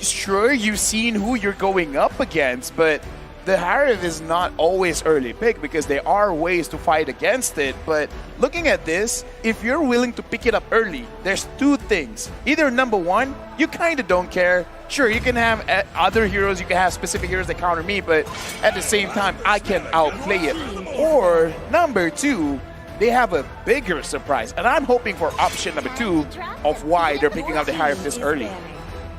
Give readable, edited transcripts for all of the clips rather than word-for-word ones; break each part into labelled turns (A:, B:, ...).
A: sure, you've seen who you're going up against, but the Harriv is not always early pick because there are ways to fight against it. But looking at this, if you're willing to pick it up early, there's two things. Either number one, you kind of don't care. Sure, you can have other heroes, you can have specific heroes that counter me, but at the same time, I can outplay it. Or number two, they have a bigger surprise. And I'm hoping for option number two of why they're picking up the Harriv this early.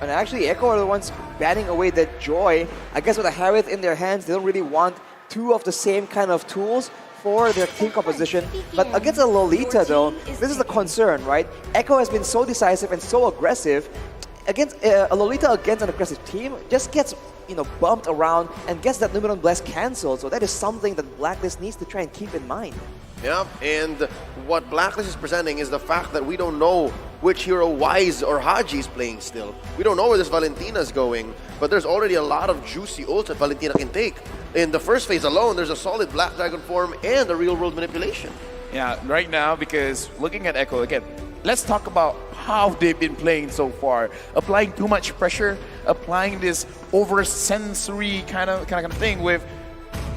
B: And actually, Echo are the ones banning away that Joy. I guess with a Harith in their hands, they don't really want two of the same kind of tools for their team composition. But against a Lolita, though, this is the concern, right? Echo has been so decisive and so aggressive. Against a Lolita against an aggressive team, just gets bumped around and gets that Numeron Bless cancelled. So that is something that Blacklist needs to try and keep in mind.
C: Yeah, and what Blacklist is presenting is the fact that we don't know which hero Wise or Haji is playing still. We don't know where this Valentina is going, but there's already a lot of juicy ults that Valentina can take. In the first phase alone, there's a solid Black Dragon form and a real-world manipulation.
A: Yeah, right now, because looking at Echo, again, let's talk about how they've been playing so far. Applying too much pressure, applying this over-sensory kind of thing with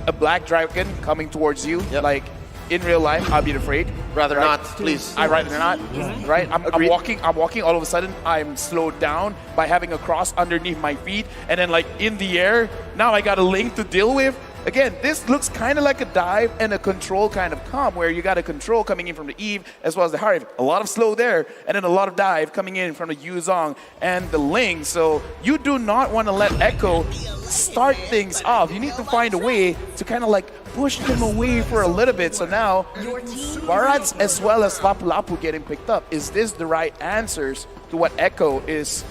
A: a Black Dragon coming towards you.
C: Yep.
A: Like, in real life, I'd be afraid.
C: Rather not, please.
A: I'd rather not, right? I'm walking, all of a sudden, I'm slowed down by having a cross underneath my feet, and then like in the air, now I got a link to deal with. Again, this looks kind of like a dive and a control kind of comp where you got a control coming in from the Eve as well as the Harriv. A lot of slow there, and then a lot of dive coming in from the Yuzong and the Ling. So you do not want to let Echo start things off. You need to find a way to kind of like push them away for a little bit. So now, Barats as well as Lapu Lapu getting picked up. Is this the right answers to what Echo is,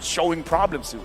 A: showing problems to?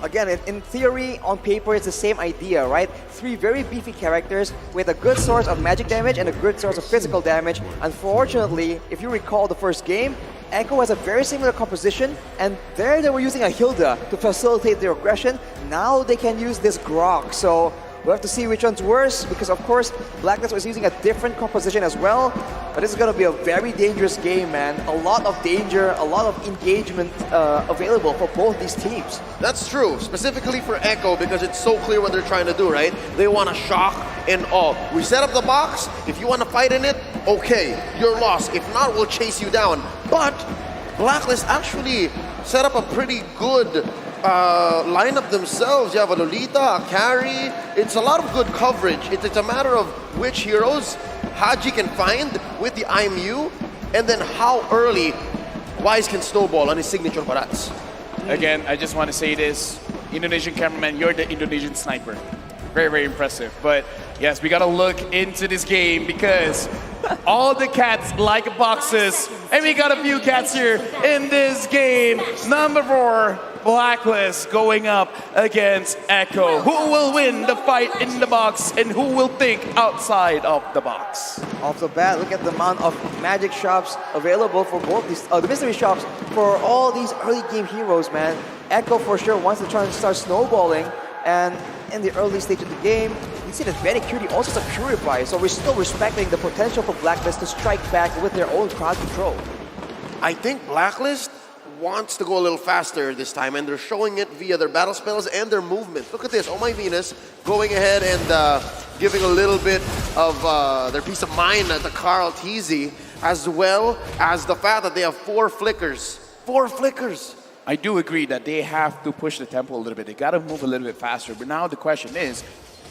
B: Again, in theory, on paper, it's the same idea, right? Three very beefy characters with a good source of magic damage and a good source of physical damage. Unfortunately, if you recall the first game, Echo has a very similar composition, and there they were using a Hilda to facilitate their aggression. Now they can use this Grok, so we'll have to see which one's worse, because of course, Blacklist was using a different composition as well. But this is going to be a very dangerous game, man. A lot of danger, a lot of engagement available for both these teams.
C: That's true, specifically for Echo, because it's so clear what they're trying to do, right? They want to shock and awe. We set up the box. If you want to fight in it, okay, you're lost. If not, we'll chase you down. But Blacklist actually set up a pretty good lineup themselves. You have a Lolita, a carry. It's a lot of good coverage. It's a matter of which heroes Haji can find with the IMU, and then how early Wise can snowball on his signature Barats.
A: Again, I just want to say this. Indonesian cameraman, you're the Indonesian sniper. Very, very impressive. But yes, we got to look into this game because all the cats like boxes. And we got a few cats here in this game. Number 4, Blacklist going up against Echo. Who will win the fight in the box and who will think outside of the box?
B: Off the bat, look at the amount of magic shops available for both these, the mystery shops for all these early game heroes, man. Echo for sure wants to try and start snowballing, and in the early stage of the game, we see that Very Cutie also has a Purify, so we're still respecting the potential for Blacklist to strike back with their own crowd control.
C: I think Blacklist wants to go a little faster this time, and they're showing it via their battle spells and their movement. Look at this, Oh My Venus going ahead and giving a little bit of their peace of mind to Carl Teasy, as well as the fact that they have 4 flickers. 4 flickers!
A: I do agree that they have to push the tempo a little bit. They got to move a little bit faster. But now the question is,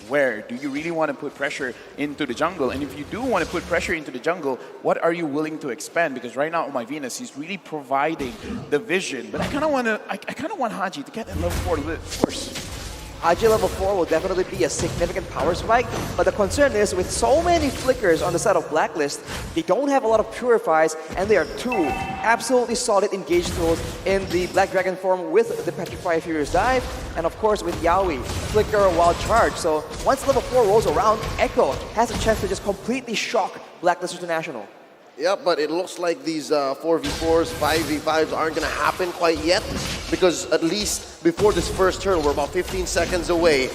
A: where? Do you really want to put pressure into the jungle? And if you do want to put pressure into the jungle, what are you willing to expend? Because right now, Oh My Venus, he's really providing the vision. But I kind of want Haji to get that level 4 a little bit first.
B: Haji level 4 will definitely be a significant power spike, but the concern is with so many flickers on the side of Blacklist, they don't have a lot of purifies, and there are 2 absolutely solid engage tools in the Black Dragon form with the Petrify Furious Dive, and of course with Yaoi, Flicker, Wild Charge. So once level 4 rolls around, Echo has a chance to just completely shock Blacklist International.
C: Yeah, but it looks like these 4v4s, 5v5s aren't going to happen quite yet, because at least before this first turn, we're about 15 seconds away.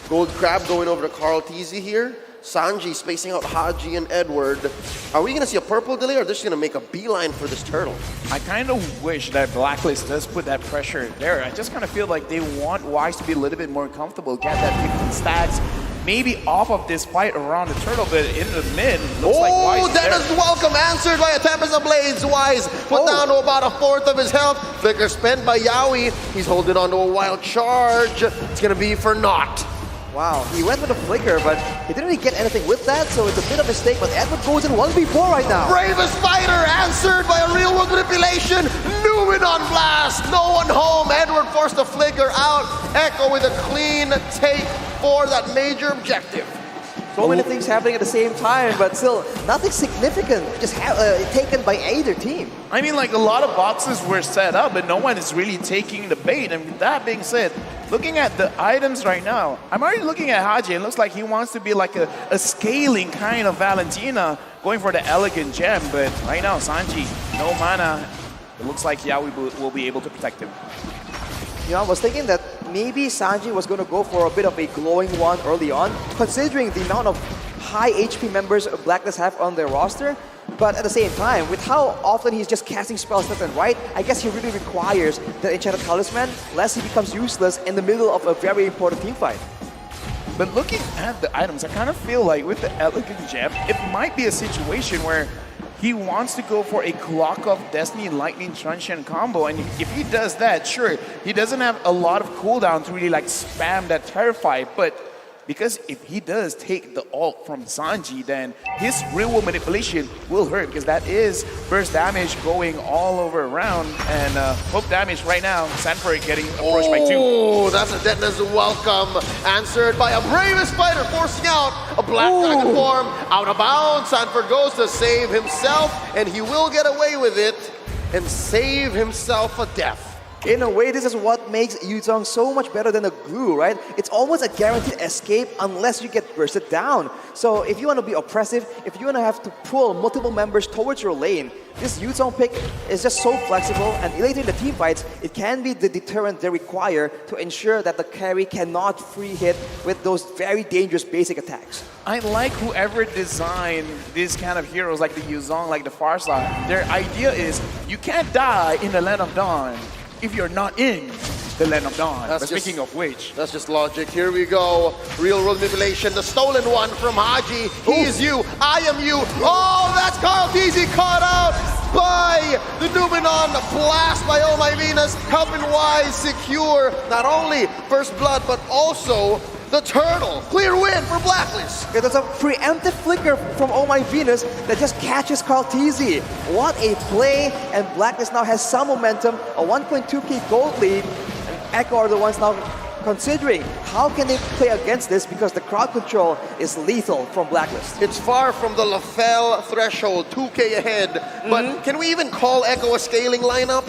C: Gold Crab going over to Carl Teasy here. Sanji spacing out Haji and Edward. Are we going to see a purple delay, or they're just going to make a beeline for this turtle?
A: I kind of wish that Blacklist does put that pressure there. I just kind of feel like they want Wise to be a little bit more comfortable, get that 15 stacks, maybe off of this fight around the turtle, but in the mid, looks like Wise is there.
C: Dennis welcome answered by a Tempest of Blades. Wise put down to about a fourth of his health. Flicker spent by Yaoi. He's holding on to a wild charge. It's going to be for naught.
B: Wow, he went with a flicker, but he didn't really get anything with that, so it's a bit of a mistake, but Edward goes in 1v4 right now.
C: Bravest fighter answered by a real world manipulation. Newman on blast. No one home. Edward forced the flicker out. Echo with a clean take for that major objective.
B: So many things happening at the same time, but still nothing significant just taken by either team.
A: I mean, like, a lot of boxes were set up, but no one is really taking the bait. And with that being said, looking at the items right now, I'm already looking at Haji. It looks like he wants to be like a scaling kind of Valentina, going for the elegant gem. But right now, Sanji, no mana. It looks like Yaoi will be able to protect him.
B: You know, I was thinking that maybe Sanji was going to go for a bit of a glowing one early on, considering the amount of high HP members Blacklist have on their roster. But at the same time, with how often he's just casting spells left and right, I guess he really requires the Enchanted Talisman, lest he becomes useless in the middle of a very important team fight.
A: But looking at the items, I kind of feel like with the elegant gem, it might be a situation where he wants to go for a Clock of Destiny Lightning Truncheon combo, and if he does that, sure, he doesn't have a lot of cooldown to really like spam that Terrify, but because if he does take the ult from Sanji, then his real world manipulation will hurt, because that is burst damage going all over around, and hook damage right now, Sanford getting approached by 2.
C: Oh, that's a deadness welcome answered by a Bravest fighter forcing out a Black Dragon form out of bounds. Sanford goes to save himself, and he will get away with it and save himself a death.
B: In a way, this is what makes Yuzong so much better than a glue, right? It's almost a guaranteed escape unless you get bursted down. So if you want to be oppressive, if you want to have to pull multiple members towards your lane, this Yuzong pick is just so flexible, and later in the team fights, it can be the deterrent they require to ensure that the carry cannot free hit with those very dangerous basic attacks.
A: I like whoever designed these kind of heroes like the Yuzong, like the Farside. Their idea is you can't die in the Land of Dawn if you're not in the Land of Dawn. But speaking of which,
C: that's just logic. Here we go. Real world manipulation. The stolen one from Haji. He is you. I am you. Oh, that's Carl Teasy caught out by the Numenon blast by Oh My Venus, helping Wise secure not only first blood, but also the turtle. Clear win for Blacklist.
B: It was a preemptive flicker from Oh My Venus that just catches Carl Teasy. What a play, and Blacklist now has some momentum, a 1.2k gold lead, and Echo are the ones now considering how can they play against this, because the crowd control is lethal from Blacklist.
C: It's far from the Lafell threshold, 2k ahead, but can we even call Echo a scaling lineup?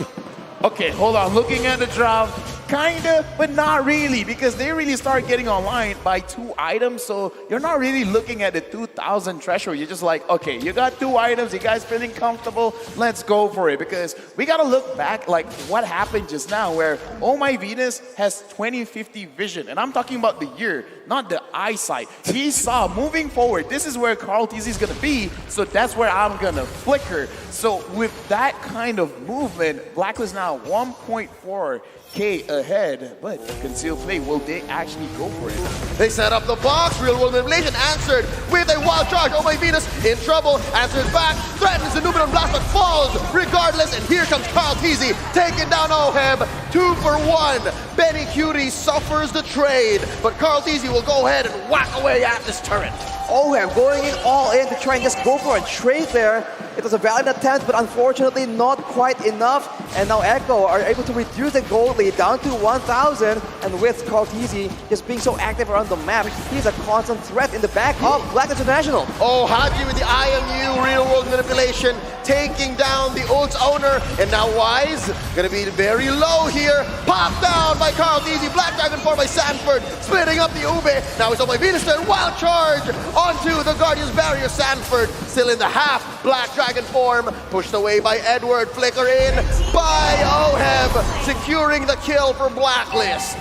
A: okay, hold on, looking at the draft, kinda, but not really, because they really start getting online by 2 items, so you're not really looking at the 2,000 threshold. You're just like, okay, you got 2 items, you guys feeling comfortable, let's go for it, because we gotta look back like what happened just now, where Oh My Venus has 2050 vision, and I'm talking about the year, not the eyesight. He saw moving forward, this is where Carl TZ is gonna be, so that's where I'm gonna flicker. So with that kind of movement, Blacklist now 1.4k ahead, but concealed play, will they actually go for it?
C: They set up the box, real world manipulation answered with a wild charge. Oh My Venus in trouble, answered back, threatens the Numenon blast but falls regardless, and here comes Carl Teasy taking down Oheb, 2 for 1. Benny Cutie suffers the trade, but Carl Teasy will go ahead and whack away at this turret.
B: Oheb going in all in to try and just go for a trade there. It was a valiant attempt, but unfortunately not quite enough. And now Echo are able to reduce the gold lead down to 1,000. And with Carl Teasy just being so active around the map, he's a constant threat in the back of Black International.
C: Oh, Haji with the IMU real world manipulation, taking down the ult's owner. And now Wise gonna be very low here. Popped down by Carl Teasy. Black Dragon form by Sanford, splitting up the Ube. Now it's on my Venus turn. Wild charge onto the Guardian's barrier. Sanford still in the half Black Dragon form, pushed away by Edward. Flicker in by Oheb, securing the kill for Blacklist.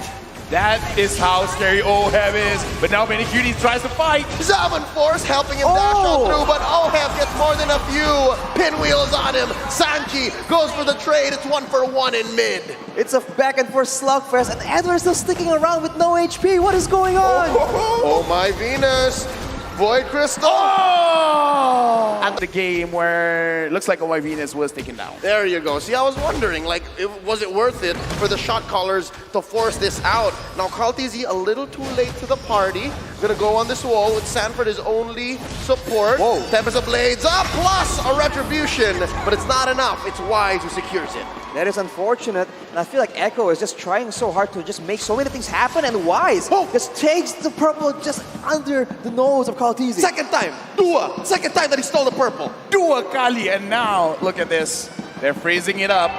A: That is how scary Oheb is. But now Benny Cutie tries to fight.
C: Zaman Force helping him dash on through, but Oheb gets more than a few pinwheels on him. Sanji goes for the trade. It's 1-for-1 in mid.
B: It's a back and forth slugfest, and Edward's still sticking around with no HP. What is going on?
C: Oh my Venus. Void Crystal.
A: At the game where it looks like my Venus was taken down.
C: There you go. See, I was wondering, like, was it worth it for the shot callers to force this out? Now, Carl TZ a little too late to the party. Gonna go on this wall with Sanford as only support.
B: Whoa.
C: Tempest of Blades up, plus a Retribution, but it's not enough. It's Wise who secures it.
B: That is unfortunate, and I feel like Echo is just trying so hard to just make so many things happen, and Wise just takes the purple just under the nose of Kaltizi.
C: Second time, Dua. Second time that he stole the purple.
A: Dua Kali, and now look at this. They're freezing it up.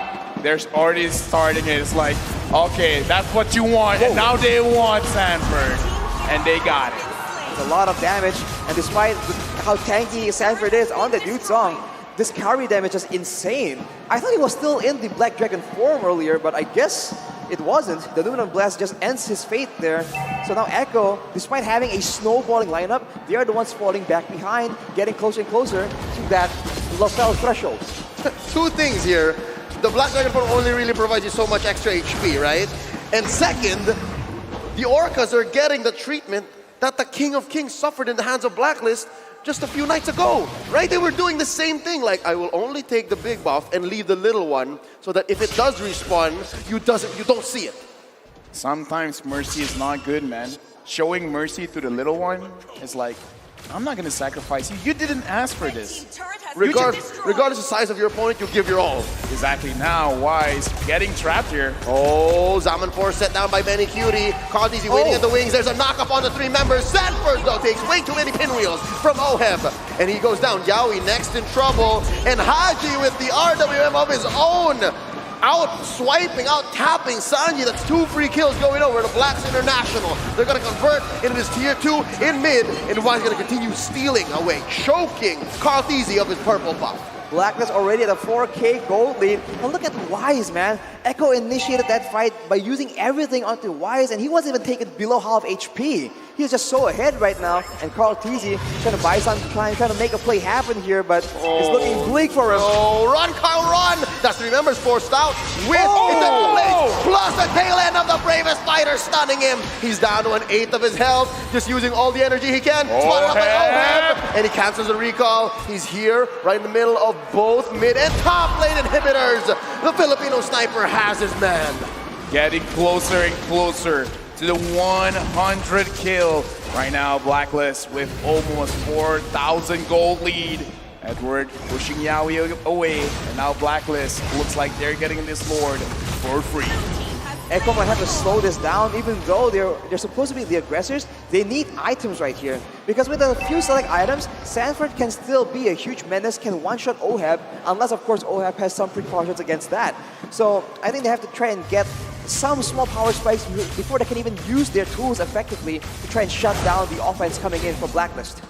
A: They're already starting it. It's like, okay, that's what you want, and now they want Sanford, and they got it.
B: It's a lot of damage, and despite how tanky Sanford is on the Dude song, this carry damage is insane. I thought he was still in the Black Dragon form earlier, but I guess it wasn't. The Luminum Blast just ends his fate there. So now Echo, despite having a snowballing lineup, they are the ones falling back behind, getting closer and closer to that LaFell threshold.
C: Two things here. The Black Dragon form only really provides you so much extra HP, right? And second, the Orcas are getting the treatment that the King of Kings suffered in the hands of Blacklist just a few nights ago, right? They were doing the same thing, like, I will only take the big buff and leave the little one so that if it does respawn, you don't see it.
A: Sometimes mercy is not good, man. Showing mercy to the little one is like, I'm not gonna sacrifice you. You didn't ask for this.
C: Regardless of the size of your opponent, you give your all.
A: Exactly. Now, Wise getting trapped here.
C: Oh, Zaman Force set down by Benny Cutie. Kaltizi waiting at the wings. There's a knock-up on the three members. Sanford, though, takes way too many pinwheels from Oheb. And he goes down. Yaoi next in trouble. And Haji with the RWM of his own. Out swiping, out tapping Sanji. That's 2 free kills going over to Blacks International. They're going to convert into this tier 2 in mid, and Wise going to continue stealing away, choking Carl TZ of his purple buff.
B: Blacklist already at a 4K gold lead. And look at Wise, man. Echo initiated that fight by using everything onto Wise, and he wasn't even taken below half HP. He's just so ahead right now, and Carl TZ trying to buy some time, trying to make a play happen here, but it's looking bleak for him.
C: Oh, run, Kyle, run! That's 3 members forced out with Indonesia Blades, plus the tail end of the bravest fighter stunning him. He's down to 1/8 of his health, just using all the energy he can. Spotted up by Oheb, and he cancels the recall. He's here, right in the middle of both mid and top lane inhibitors. The Filipino sniper has his man.
A: Getting closer and closer to the 100 kill. Right now, Blacklist with almost 4,000 gold lead. Edward pushing Yaoi away, and now Blacklist looks like they're getting this Lord for free.
B: Echo might have to slow this down, even though they're supposed to be the aggressors. They need items right here. Because with a few select items, Sanford can still be a huge menace, can one-shot Oheb, unless of course Oheb has some precautions against that. So I think they have to try and get some small power spikes before they can even use their tools effectively to try and shut down the offense coming in from Blacklist.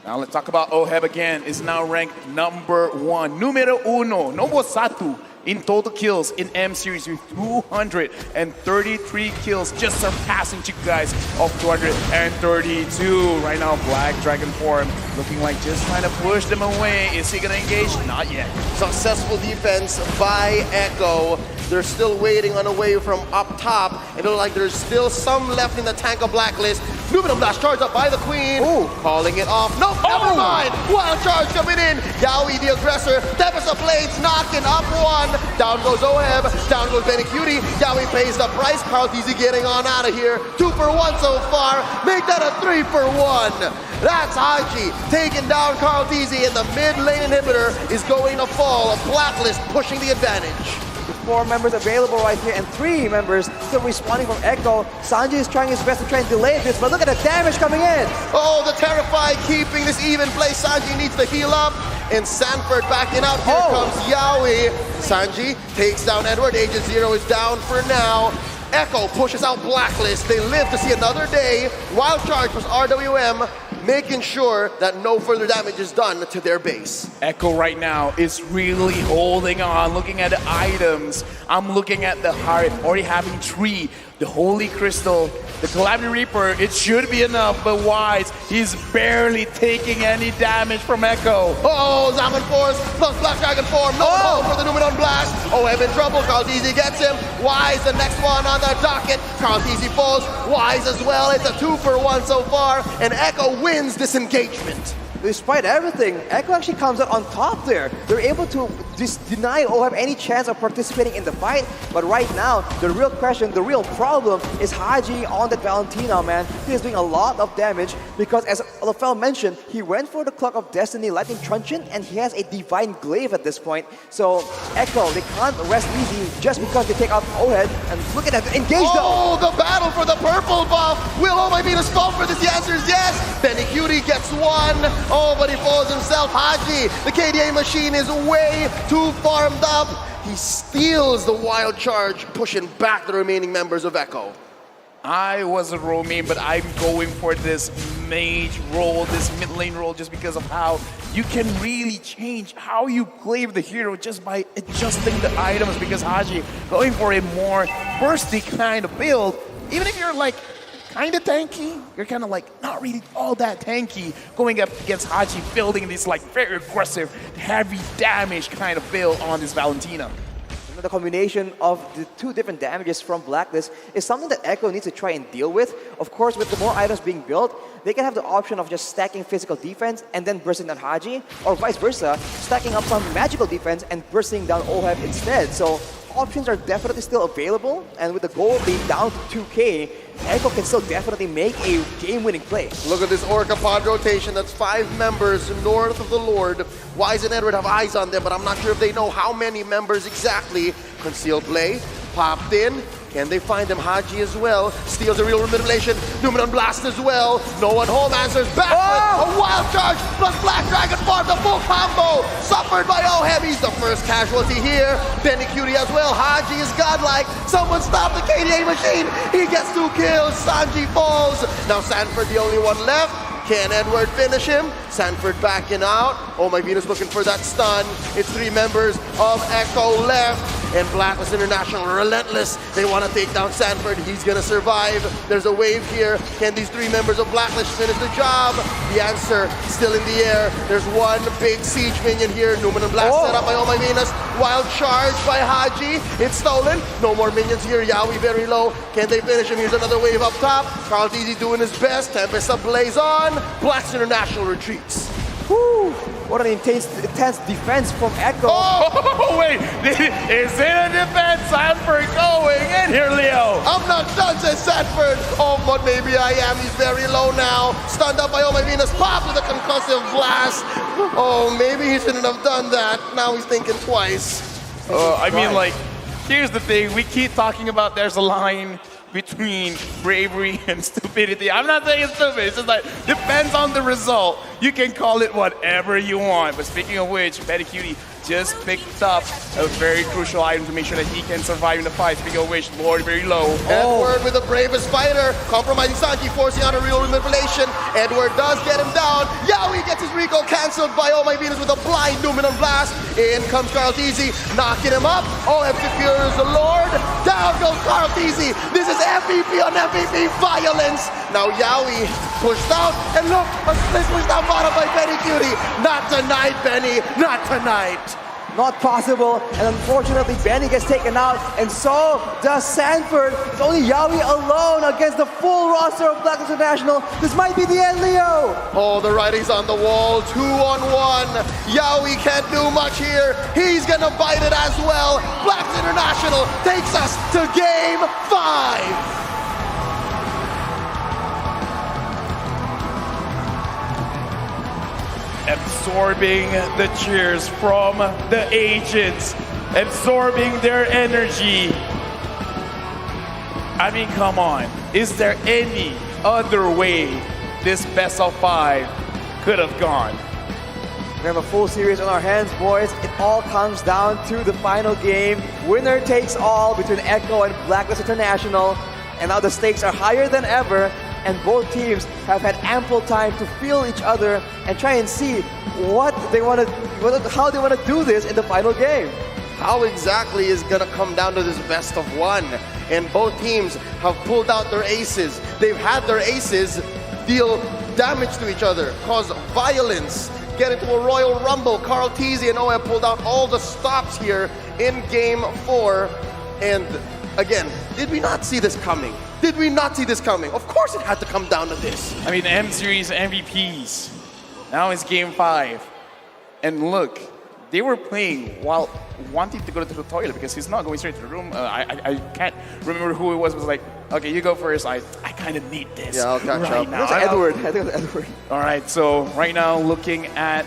A: Now let's talk about Oheb again. Is now ranked #1, numero uno, nomor satu in total kills in M series with 233 kills, just surpassing you guys of 232. Right now, Black Dragon form looking like just trying to push them away. Is he gonna engage? Not yet.
C: Successful defense by Echo. They're still waiting on a wave from up top. It looks like there's still some left in the tank of Blacklist. Luminum Blast charged up by the Queen.
B: Ooh.
C: Calling it off. Nope, never mind. Wild charge coming in. Yaoi the aggressor. Tempest of Blades knocking up one. Down goes Oheb. Down goes Benny Cutie. Yaoi pays the price. Carl TZ getting on out of here. 2 for 1 so far. Make that a 3 for 1. That's Haji taking down Carl TZ, and the mid lane inhibitor is going to fall. Blacklist pushing the advantage.
B: 4 members available right here, and 3 members still respawning from Echo. Sanji is trying his best to try and delay this, but look at the damage coming in.
C: Oh, the Terrified keeping this even play. Sanji needs to heal up, and Sanford backing out. Here comes Yaoi. Sanji takes down Edward. Agent Zero is down for now. Echo pushes out Blacklist. They live to see another day. Wild charge plus RWM. making sure that no further damage is done to their base.
A: Echo right now is really holding on, looking at the items. I'm looking at the heart, already having 3. The Holy Crystal, the Calamity Reaper, it should be enough, but Wise, he's barely taking any damage from Echo.
C: Oh, Zaman Force plus Black Dragon form. No hold for the Numenon Blast. Oh, I'm in trouble. Carl Easy gets him. Wise, the next one on the docket. Carl Easy falls. Wise as well. It's a 2-for-1 so far, and Echo wins this engagement.
B: Despite everything, Echo actually comes out on top there. They're able to just deny OHEB any chance of participating in the fight. But right now, the real question, the real problem is Haji on that Valentina, man. He is doing a lot of damage because, as Lafel mentioned, he went for the Clock of Destiny Lightning Truncheon and he has a Divine Glaive at this point. So Echo, they can't rest easy just because they take out OHEB. And look at that, engage though!
C: Oh, the battle for the purple buff! Will Oh My Venus fall for this? The answer is yes! Benny Cutie gets 1. Oh, but he falls himself. Haji, the KDA machine is way too farmed up. He steals the wild charge, pushing back the remaining members of Echo.
A: I was a roaming, but I'm going for this mage role, this mid lane role, just because of how you can really change how you play with the hero just by adjusting the items, because Haji going for a more bursty kind of build, even if you're like kind of tanky, you're kind of like not really all that tanky, going up against Haji building this like very aggressive, heavy damage kind of build on this Valentina.
B: The combination of the 2 different damages from Blacklist is something that Echo needs to try and deal with. Of course, with the more items being built, they can have the option of just stacking physical defense and then bursting down Haji, or vice versa, stacking up some magical defense and bursting down OHEB instead. So options are definitely still available, and with the goal being down to 2K, Echo can still definitely make a game-winning play.
C: Look at this Orca pod rotation. That's 5 members north of the Lord. Wise and Edward have eyes on them, but I'm not sure if they know how many members exactly. Concealed play, popped in. Can they find him? Haji as well. Steals a real manipulation. Numenon Blast as well. No one home answers back with a wild charge plus Black Dragon farm. The full combo suffered by OHEB. He's the first casualty here. Benny Cutie as well. Haji is godlike. Someone stop the KDA machine. He gets 2 kills. Sanji falls. Now Sanford the only one left. Can Edward finish him? Sanford backing out. Oh My Venus looking for that stun. It's 3 members of Echo left. And Blacklist International, relentless. They want to take down Sanford. He's going to survive. There's a wave here. Can these 3 members of Blacklist finish the job? The answer still in the air. There's one big siege minion here. Numenon Blast set up by Oh My Venus. Wild charge by Haji. It's stolen. No more minions here. Yaoi very low. Can they finish him? Here's another wave up top. Carl Dizzy doing his best. Tempest ablaze on. Blacklist International retreats.
B: Woo! What an intense defense from Echo.
A: Oh, wait, is it a defense? Sanford going in here, Leo.
C: I'm not done, says Sanford. Oh, but maybe I am. He's very low now. Stunned up by Oh My Venus. Pop with a concussive blast. Oh, maybe he shouldn't have done that. Now he's thinking twice.
A: I mean, like, here's the thing. We keep talking about there's a line between bravery and stupidity. I'm not saying it's stupid, it's just like, depends on the result. You can call it whatever you want. But speaking of which, Betty Cutie just picked up a very crucial item to make sure that he can survive in the fight. Speaking of which, Lord very low.
C: Edward with the bravest fighter, compromising Sanji, forcing out a real manipulation. Edward does get him down. Yaoi gets his recall cancelled by Oh My Venus with a blind Numenon Blast. In comes Carl Dizzy, knocking him up. OHEB secures the Lord. Down goes Carl Dizzy. This is MVP on MVP violence. Now Yaoi pushed out, and look, a split pushed out bottom by Benny Cutie. Not tonight, Benny. Not tonight.
B: Not possible, and unfortunately Benny gets taken out, and so does Sanford. It's only Yaoi alone against the full roster of Blacklist International. This might be the end, Leo.
C: Oh, the writing's on the wall, 2-on-1. Yaoi can't do much here. He's gonna bite it as well. Blacklist International takes us to Game 5.
A: Absorbing the cheers from the agents, absorbing their energy. I mean, come on. Is there any other way this best of 5 could have gone?
B: We have a full series on our hands, boys. It all comes down to the final game. Winner takes all between Echo and Blacklist International. And now the stakes are higher than ever. and both teams have had ample time to feel each other and try and see what they want to, how they want to do this in the final game.
C: How exactly is gonna come down to this best of one? And both teams have pulled out their aces. They've had their aces deal damage to each other, cause violence, get into a Royal Rumble. Carl Tizzy and Oe pulled out all the stops here in Game 4. And again, did we not see this coming? Did we not see this coming? Of course it had to come down to this.
A: I mean, M Series MVPs. Now it's Game 5. And look, they were playing while wanting to go to the toilet because he's not going straight to the room. I can't remember who it was. It was like, okay, you go first. I kind of need this.
C: Yeah, I'll catch
A: right
C: up.
A: now.
B: Edward. I think it was Edward.
A: All right, so right now looking at